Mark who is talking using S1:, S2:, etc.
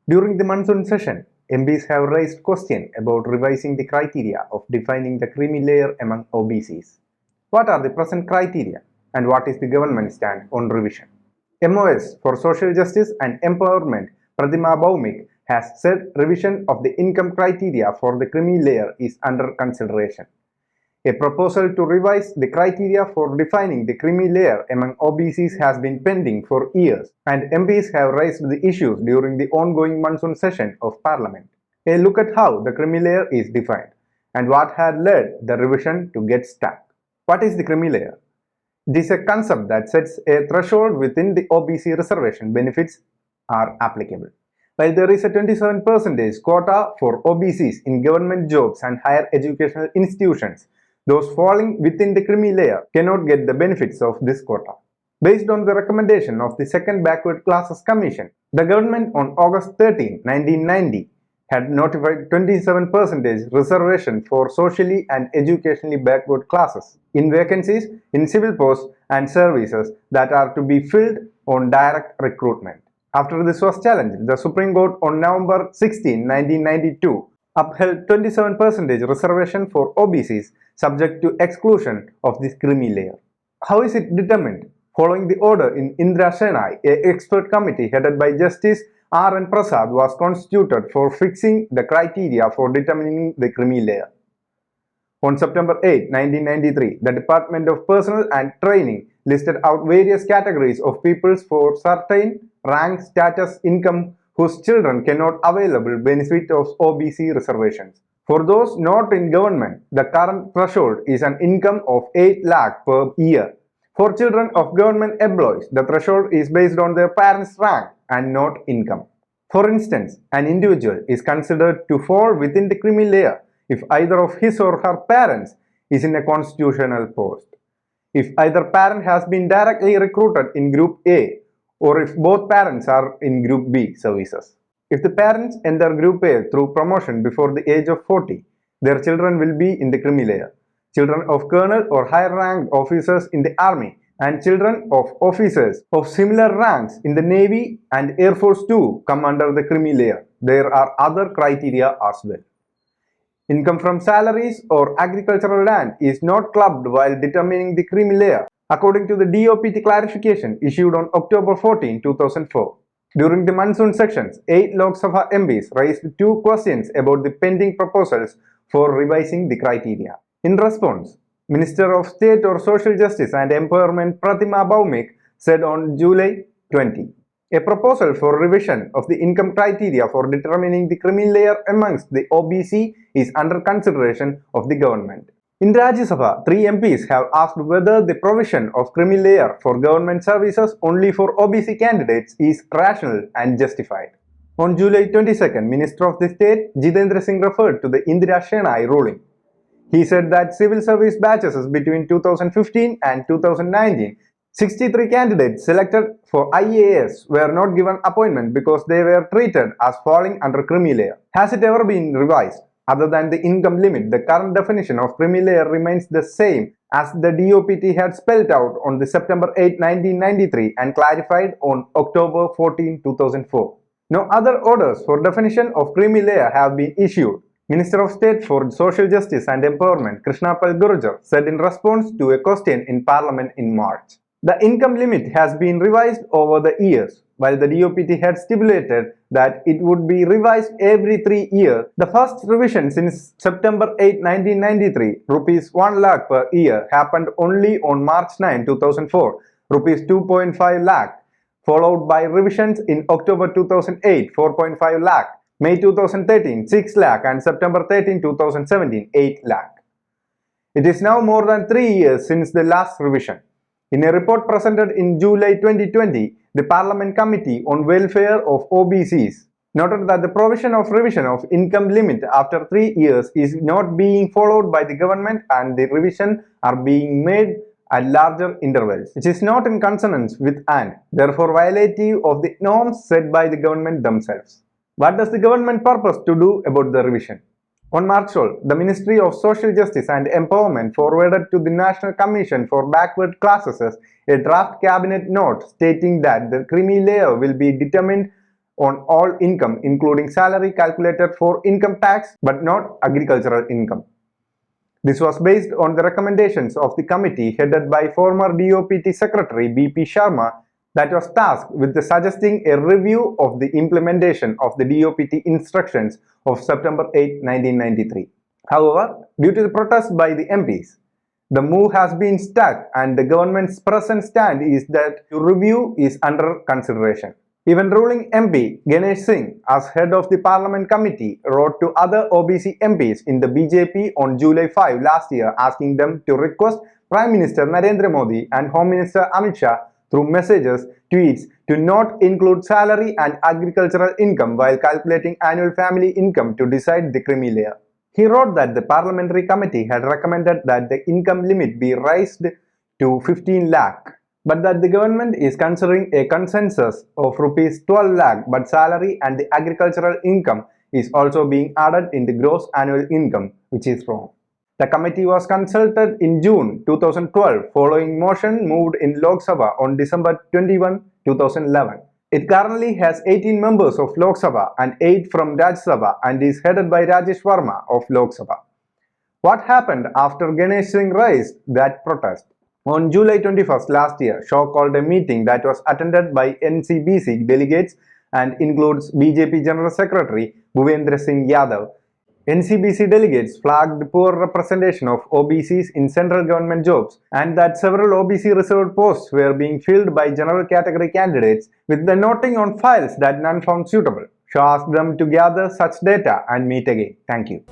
S1: During the monsoon session, MPs have raised questions about revising the criteria of defining the creamy layer among OBCs. What are the present criteria and what is the government stand on revision? MOS for Social Justice and Empowerment Pratima Bhaumik has said revision of the income criteria for the creamy layer is under consideration. A proposal to revise the criteria for defining the creamy layer among OBCs has been pending for years, and MPs have raised the issues during the ongoing monsoon session of Parliament. A look at how the creamy layer is defined and what had led the revision to get stuck. What is the creamy layer? It is a concept that sets a threshold within the OBC reservation benefits are applicable. While there is a 27% quota for OBCs in government jobs and higher educational institutions, those falling within the creamy layer cannot get the benefits of this quota. Based on the recommendation of the Second Backward Classes Commission, the government on August 13, 1990 had notified 27% reservation for socially and educationally backward classes in vacancies in civil posts and services that are to be filled on direct recruitment. After this was challenged, the Supreme Court on November 16, 1992 upheld 27% reservation for OBCs subject to exclusion of this creamy layer. How is it determined? Following the order in Indira Shenoy, an expert committee headed by Justice R.N. Prasad was constituted for fixing the criteria for determining the creamy layer. On September 8, 1993, the Department of Personnel and Training listed out various categories of peoples for certain rank, status, income whose children cannot available benefit of OBC reservations. For those not in government, the current threshold is an income of 8 lakh per year. For children of government employees, the threshold is based on their parents' rank and not income. For instance, an individual is considered to fall within the creamy layer if either of his or her parents is in a constitutional post, if either parent has been directly recruited in Group A, or if both parents are in Group B services. If the parents enter Group A through promotion before the age of 40, their children will be in the creamy layer. Children of colonel or higher ranked officers in the army and children of officers of similar ranks in the Navy and Air Force too come under the creamy layer. There are other criteria as well. Income from salaries or agricultural land is not clubbed while determining the creamy layer, according to the DOPT clarification issued on October 14, 2004. During the monsoon sections, 8 Lok Sabha MPs raised 2 questions about the pending proposals for revising the criteria. In response, Minister of State or Social Justice and Empowerment Pratima Bhaumik said on July 20, a proposal for revision of the income criteria for determining the creamy layer amongst the OBC is under consideration of the government. In Rajya Sabha, 3 MPs have asked whether the provision of creamy layer for government services only for OBC candidates is rational and justified. On July 22, Minister of the State Jitendra Singh referred to the Indira Shenoy ruling. He said that civil service batches between 2015 and 2019, 63 candidates selected for IAS were not given appointment because they were treated as falling under creamy layer. Has it ever been revised? Other than the income limit, the current definition of creamy layer remains the same as the DOPT had spelled out on the September 8, 1993 and clarified on October 14, 2004. No other orders for definition of creamy layer have been issued. Minister of State for Social Justice and Empowerment Krishnapal Gurjar said in response to a question in Parliament in March. The income limit has been revised over the years. While the DOPT had stipulated that it would be revised every 3 years, the first revision since September 8, 1993, rupees 1 lakh per year happened only on March 9, 2004, rupees 2.5 lakh, followed by revisions in October 2008, 4.5 lakh, May 2013, 6 lakh and September 13, 2017, 8 lakh. It is now more than 3 years since the last revision. In a report presented in July 2020, the Parliament Committee on Welfare of OBCs noted that the provision of revision of income limit after 3 years is not being followed by the government and the revision are being made at larger intervals, which is not in consonance with and therefore violative of the norms set by the government themselves. What does the government purpose to do about the revision? On March 12, the Ministry of Social Justice and Empowerment forwarded to the National Commission for Backward Classes a draft cabinet note stating that the creamy layer will be determined on all income including salary calculated for income tax but not agricultural income. This was based on the recommendations of the committee headed by former DOPT Secretary B.P. Sharma that was tasked with suggesting a review of the implementation of the DOPT instructions of September 8, 1993. However, due to the protest by the MPs, the move has been stuck and the government's present stand is that the review is under consideration. Even ruling MP Ganesh Singh, as head of the Parliament Committee, wrote to other OBC MPs in the BJP on July 5 last year asking them to request Prime Minister Narendra Modi and Home Minister Amit Shah through messages, tweets, to not include salary and agricultural income while calculating annual family income to decide the creamy layer. He wrote that the Parliamentary Committee had recommended that the income limit be raised to 15 lakh, but that the government is considering a consensus of rupees 12 lakh, but salary and the agricultural income is also being added in the gross annual income, which is wrong. The committee was consulted in June 2012 following motion moved in Lok Sabha on December 21, 2011. It currently has 18 members of Lok Sabha and 8 from Rajya Sabha and is headed by Rajesh Verma of Lok Sabha. What happened after Ganesh Singh raised that protest? On July 21st last year, Shaw called a meeting that was attended by NCBC delegates and includes BJP General Secretary Bhuvendra Singh Yadav. NCBC delegates flagged poor representation of OBCs in central government jobs and that several OBC reserved posts were being filled by general category candidates, with the noting on files that none found suitable. Shaw asked them to gather such data and meet again. Thank you.